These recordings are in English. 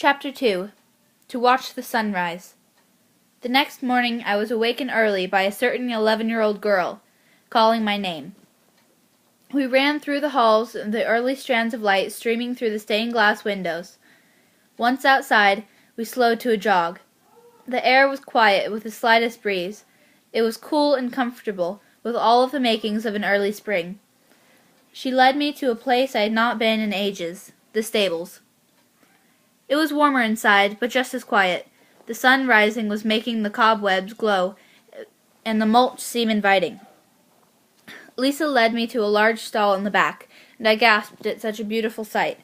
Chapter 2. To watch the sunrise. The next morning I was awakened early by a certain 11-year-old girl, calling my name. We ran through the halls, the early strands of light streaming through the stained glass windows. Once outside, we slowed to a jog. The air was quiet with the slightest breeze. It was cool and comfortable, with all of the makings of an early spring. She led me to a place I had not been in ages, the stables. It was warmer inside, but just as quiet. The sun rising was making the cobwebs glow, and the mulch seem inviting. Lisa led me to a large stall in the back, and I gasped at such a beautiful sight.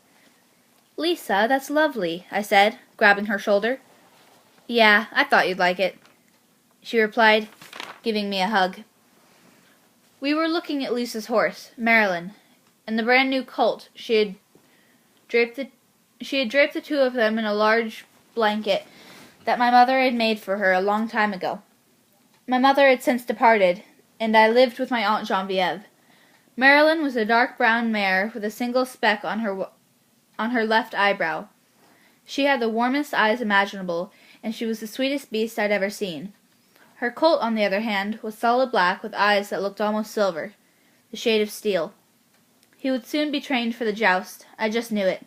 "Lisa, that's lovely," I said, grabbing her shoulder. "Yeah, I thought you'd like it," she replied, giving me a hug. We were looking at Lisa's horse, Marilyn, and the brand new colt. She had draped the two of them in a large blanket that my mother had made for her a long time ago. My mother had since departed, and I lived with my Aunt Genevieve. Marilyn was a dark brown mare with a single speck on her left eyebrow. She had the warmest eyes imaginable, and she was the sweetest beast I'd ever seen. Her colt, on the other hand, was solid black with eyes that looked almost silver, the shade of steel. He would soon be trained for the joust. I just knew it.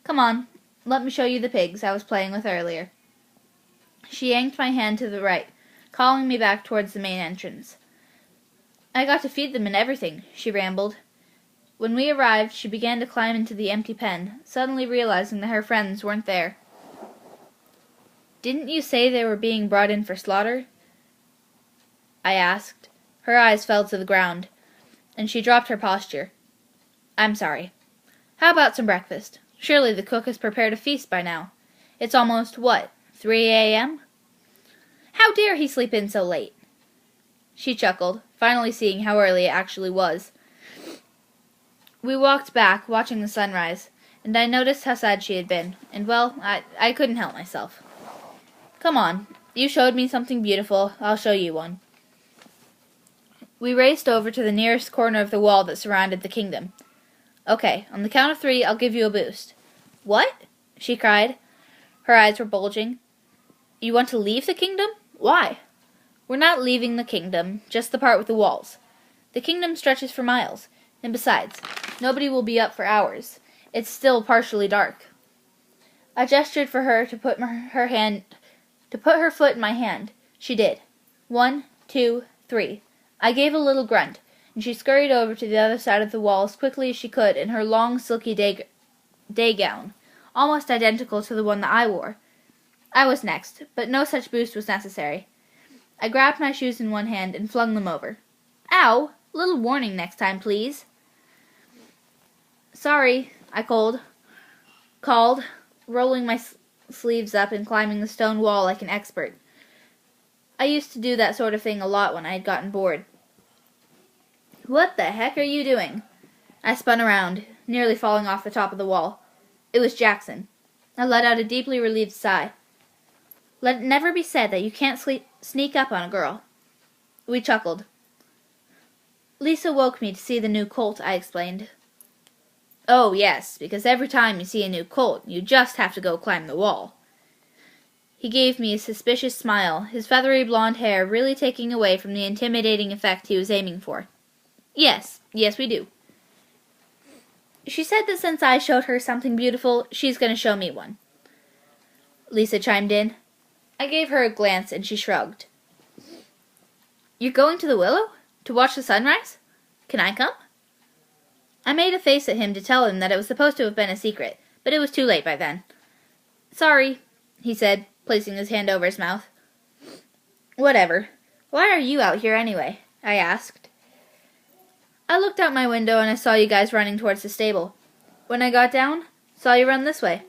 "Come on, let me show you the pigs I was playing with earlier." She yanked my hand to the right, calling me back towards the main entrance. "I got to feed them and everything," she rambled. When we arrived, she began to climb into the empty pen, suddenly realizing that her friends weren't there. "Didn't you say they were being brought in for slaughter?" I asked. Her eyes fell to the ground, and she dropped her posture. "I'm sorry. How about some breakfast? Surely the cook has prepared a feast by now. It's almost, 3 a.m.? How dare he sleep in so late?" She chuckled, finally seeing how early it actually was. We walked back, watching the sunrise, and I noticed how sad she had been, and, well, I couldn't help myself. "Come on, you showed me something beautiful, I'll show you one." We raced over to the nearest corner of the wall that surrounded the kingdom. "Okay, on the count of 3, I'll give you a boost." "What?" she cried. Her eyes were bulging. "You want to leave the kingdom? Why?" "We're not leaving the kingdom, just the part with the walls. The kingdom stretches for miles, and besides, nobody will be up for hours. It's still partially dark." I gestured for her to put her foot in my hand. She did. 1, 2, 3. I gave a little grunt, and she scurried over to the other side of the wall as quickly as she could in her long, silky day gown, almost identical to the one that I wore. I was next, but no such boost was necessary. I grabbed my shoes in one hand and flung them over. "Ow! Little warning next time, please." "Sorry," I called, rolling my sleeves up and climbing the stone wall like an expert. I used to do that sort of thing a lot when I had gotten bored. "What the heck are you doing?" I spun around, nearly falling off the top of the wall. It was Jackson. I let out a deeply relieved sigh. "Let it never be said that you can't sneak up on a girl." We chuckled. "Lisa woke me to see the new colt," I explained. "Oh, yes, because every time you see a new colt, you just have to go climb the wall." He gave me a suspicious smile, his feathery blonde hair really taking away from the intimidating effect he was aiming for. Yes, we do." "She said that since I showed her something beautiful, she's going to show me one," Lisa chimed in. I gave her a glance, and she shrugged. "You're going to the willow? To watch the sunrise? Can I come?" I made a face at him to tell him that it was supposed to have been a secret, but it was too late by then. "Sorry," he said, placing his hand over his mouth. "Whatever. Why are you out here anyway?" I asked. "I looked out my window and I saw you guys running towards the stable. When I got down, saw you run this way."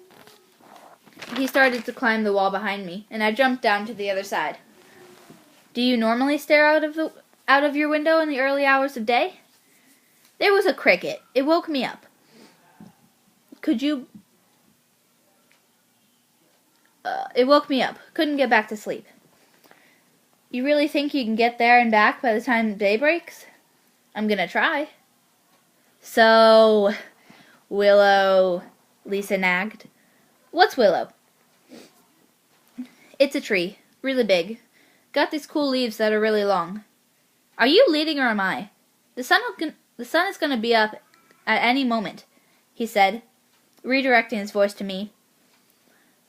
He started to climb the wall behind me, and I jumped down to the other side. "Do you normally stare out of your window in the early hours of day?" "There was a cricket. It woke me up." It woke me up. Couldn't get back to sleep." "You really think you can get there and back by the time day breaks?" "I'm gonna try." "So, Willow," Lisa nagged. What's willow? It's a tree. Really big. Got these cool leaves that are really long. Are you leading or am I? The sun is going to be up at any moment, he said, redirecting his voice to me.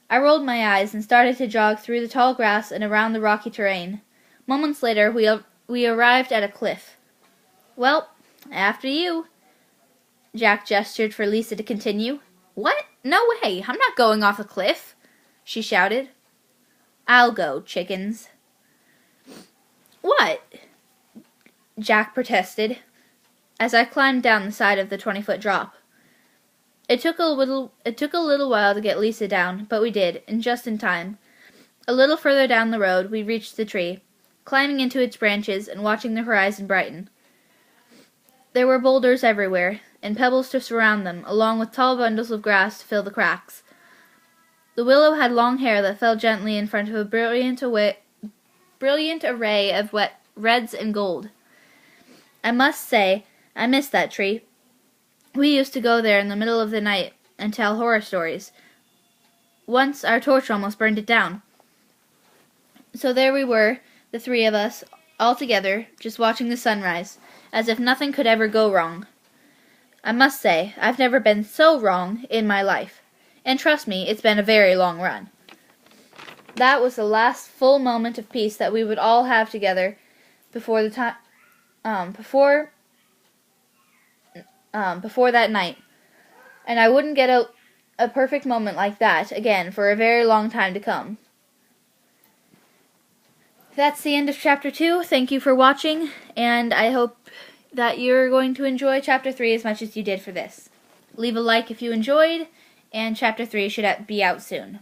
I rolled my eyes and started to jog through the tall grass and around the rocky terrain. Moments later, we arrived at a cliff. Well, after you. Jack gestured for Lisa to continue. What? No way! I'm not going off a cliff, she shouted. I'll go, chickens. What? Jack protested, as I climbed down the side of the 20-foot drop. It took a little while to get Lisa down, but we did, and just in time. A little further down the road, we reached the tree, climbing into its branches and watching the horizon brighten. There were boulders everywhere, and pebbles to surround them, along with tall bundles of grass to fill the cracks. The willow had long hair that fell gently in front of a brilliant array of wet reds and gold. I must say, I missed that tree. We used to go there in the middle of the night and tell horror stories. Once our torch almost burned it down. So there we were, the three of us, all together, just watching the sunrise, as if nothing could ever go wrong. I must say, I've never been so wrong in my life. And trust me, it's been a very long run. That was the last full moment of peace that we would all have together before that night. And I wouldn't get a perfect moment like that again for a very long time to come. That's the end of Chapter 2. Thank you for watching, and I hope that you're going to enjoy Chapter 3 as much as you did for this. Leave a like if you enjoyed, and Chapter 3 should be out soon.